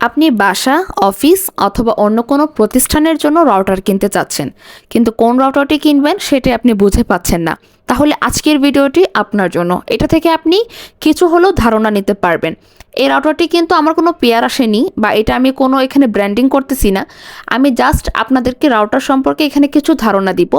আপনি বাসা, অফিস অথবা অন্য কোনো প্রতিষ্ঠানের জন্য রাউটার কিনতে চাচ্ছেন, কিন্তু কোন রাউটারটি কিনবেন সেটি আপনি বুঝে পাচ্ছেন না। তাহলে আজকের ভিডিওটি আপনার জন্য। এটা থেকে আপনি কিছু হলেও ধারণা নিতে পারবেন। এই রাউটারটি কিন্তু আমার কোনো পেয়ার আসেনি বা এটা আমি কোনো এখানে ব্র্যান্ডিং করতেছি না। আমি জাস্ট আপনাদেরকে রাউটার সম্পর্কে এখানে কিছু ধারণা দিব,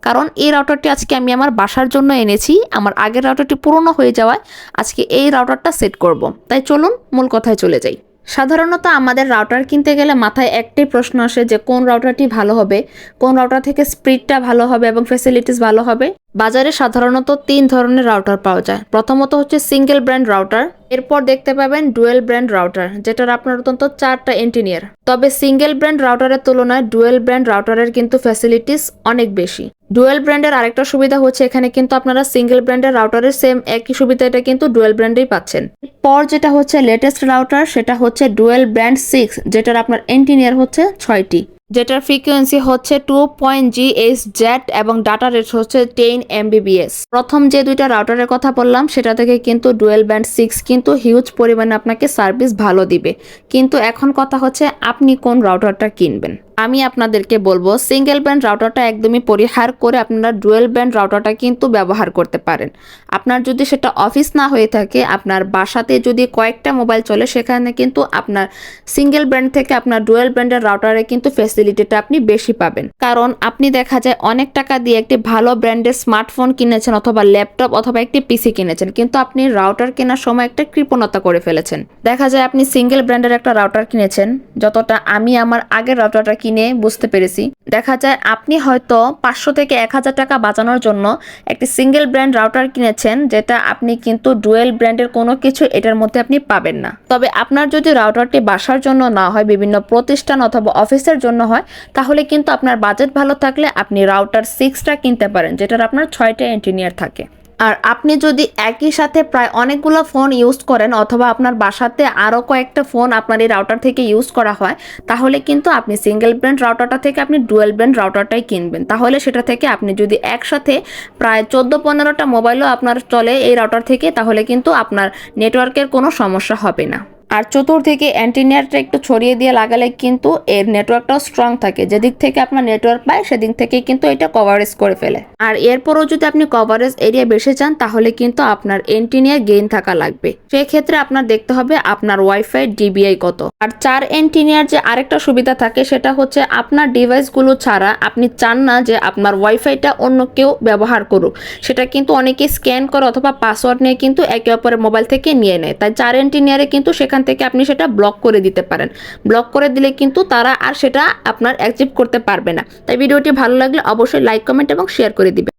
কারণ এই রাউটারটি আজকে আমি আমার বাসার জন্য এনেছি। আমার আগের রাউটারটি পুরনো হয়ে যাওয়ায় আজকে এই রাউটারটা সেট করব। তাই চলুন মূল কথায় চলে যাই। সাধারণত আমাদের রাউটার কিনতে গেলে মাথায় একটাই প্রশ্ন আসে যে কোন রাউটারটি ভালো হবে, কোন রাউটার থেকে স্পিডটা ভালো হবে এবং ফ্যাসিলিটিস ভালো হবে। বাজারে সাধারণত 3 ধরনের রাউটার পাওয়া যায়। প্রথমত হচ্ছে সিঙ্গেল ব্র্যান্ড রাউটার, এরপর দেখতে পাবেন ডুয়েল ব্র্যান্ড রাউটার, যেটার আপনার অন্তত 4টা এন্টিনিয়ার। তবে সিঙ্গেল ব্র্যান্ড রাউটারের তুলনায় ডুয়েল ব্র্যান্ড রাউটারের কিন্তু ফ্যাসিলিটিস অনেক বেশি। ডুয়েল ব্র্যান্ডের আরেকটা সুবিধা হচ্ছে এখানে কিন্তু আপনারা সিঙ্গেল ব্র্যান্ডের রাউটারের সেম একই সুবিধাটা কিন্তু ডুয়েল ব্র্যান্ডেই পাচ্ছেন। পর যেটা হচ্ছে লেটেস্ট রাউটার, সেটা হচ্ছে ডুয়েল ব্র্যান্ড 6, যেটার আপনার এন্টিনিয়ার হচ্ছে 6টি, যেটার ফ্রিকোয়েন্সি হচ্ছে 2.0 GHz এবং ডাটা রেট হচ্ছে 10 Mbps। প্রথম যে দুইটা রাউটারের কথা বললাম সেটা থেকে কিন্তু ডুয়েল ব্র্যান্ড 6 কিন্তু হিউজ পরিমাণে আপনাকে সার্ভিস ভালো দিবে। কিন্তু এখন কথা হচ্ছে আপনি কোন রাউটারটা কিনবেন। আমি আপনাদেরকে বলবো সিঙ্গেল ব্র্যান্ড রাউটারটা একদমই পরিহার করে আপনারা ডুয়েল ব্র্যান্ড রাউটারটা কিন্তু ব্যবহার করতে পারেন। আপনার যদি সেটা অফিস না হয়ে থাকে, আপনার বাসাতে যদি কয়েকটা মোবাইল চলে, সেখানে কিন্তু আপনার সিঙ্গেল ব্র্যান্ড থেকে আপনার ডুয়েল ব্র্যান্ডের রাউটারে কিন্তু ফ্যাসিলিটিটা আপনি বেশি পাবেন। কারণ আপনি দেখা যায় অনেক টাকা দিয়ে একটি ভালো ব্র্যান্ডের স্মার্টফোন কিনেছেন অথবা ল্যাপটপ অথবা একটি পিসি কিনেছেন, কিন্তু আপনি রাউটার কেনার সময় একটা কৃপণতা করে ফেলেছেন। দেখা যায় আপনি সিঙ্গেল ব্র্যান্ডের একটা রাউটার কিনেছেন, যতটা আমি আমার আগের রাউটারটা কিনে বুঝতে পেরেছি, দেখা যায় আপনি হয়তো 500 থেকে 1000 টাকা বাঁচানোর জন্য একটি সিঙ্গেল ব্র্যান্ড রাউটার কিনেছেন, যেটা আপনি কিন্তু ডুয়েল ব্র্যান্ডের কোনো কিছু এটার মধ্যে আপনি পাবেন না। তবে আপনার যদি রাউটারটি বাসার জন্য না হয়, বিভিন্ন প্রতিষ্ঠান অথবা অফিসের জন্য হয়, তাহলে কিন্তু আপনার বাজেট ভালো থাকলে আপনি রাউটার 6টা কিনতে পারেন, যেটার আপনার 6টা এন্টিনিয়ার থাকে। আর আপনি যদি একই সাথে প্রায় অনেকগুলো ফোন ইউজ করেন অথবা আপনার বাসাতে আরও কয়েকটা ফোন আপনার এই রাউটার থেকে ইউজ করা হয়, তাহলে কিন্তু আপনি সিঙ্গেল ব্র্যান্ড রাউটারটা থেকে আপনি ডুয়েল ব্র্যান্ড রাউটারটাই কিনবেন। তাহলে সেটা থেকে আপনি যদি একসাথে প্রায় 14-15টা মোবাইলও আপনার চলে এই রাউটার থেকে, তাহলে কিন্তু আপনার নেটওয়ার্কের কোনো সমস্যা হবে না। আর চতুর্দিকে অ্যান্টিনিয়ারটা একটু ছড়িয়ে দিয়ে লাগালে কিন্তু এর নেটওয়ার্কটাও স্ট্রং থাকে। যেদিক থেকে আপনার নেটওয়ার্ক পায় সেদিক থেকে কিন্তু এটা কভারেজ করে ফেলে। আর এরপরও যদি আপনি কভারেজ এরিয়া বেশি চান, তাহলে কিন্তু আপনার এন্টিনিয়ার গেইন থাকা লাগবে। সেক্ষেত্রে আপনার দেখতে হবে আপনার ওয়াইফাই ডিবিআই কত। আর 4 এন্টিনিয়ার যে আরেকটা সুবিধা থাকে সেটা হচ্ছে আপনার ডিভাইসগুলো ছাড়া আপনি চান না যে আপনার ওয়াইফাইটা অন্য কেউ ব্যবহার করুক। সেটা কিন্তু অনেকে স্ক্যান করে অথবা পাসওয়ার্ড নিয়ে কিন্তু একে অপরের মোবাইল থেকে নিয়ে নেয়। তাই 4 এন্টিনিয়ারে কিন্তু সেখান থেকে আপনি সেটা ব্লক করে দিতে পারেন। ব্লক করে দিলে কিন্তু তারা আর সেটা আপনার অ্যাচিভ করতে পারবে না। তাই ভিডিওটি ভালো লাগলে অবশ্যই লাইক, কমেন্ট এবং শেয়ার করে দিবেন।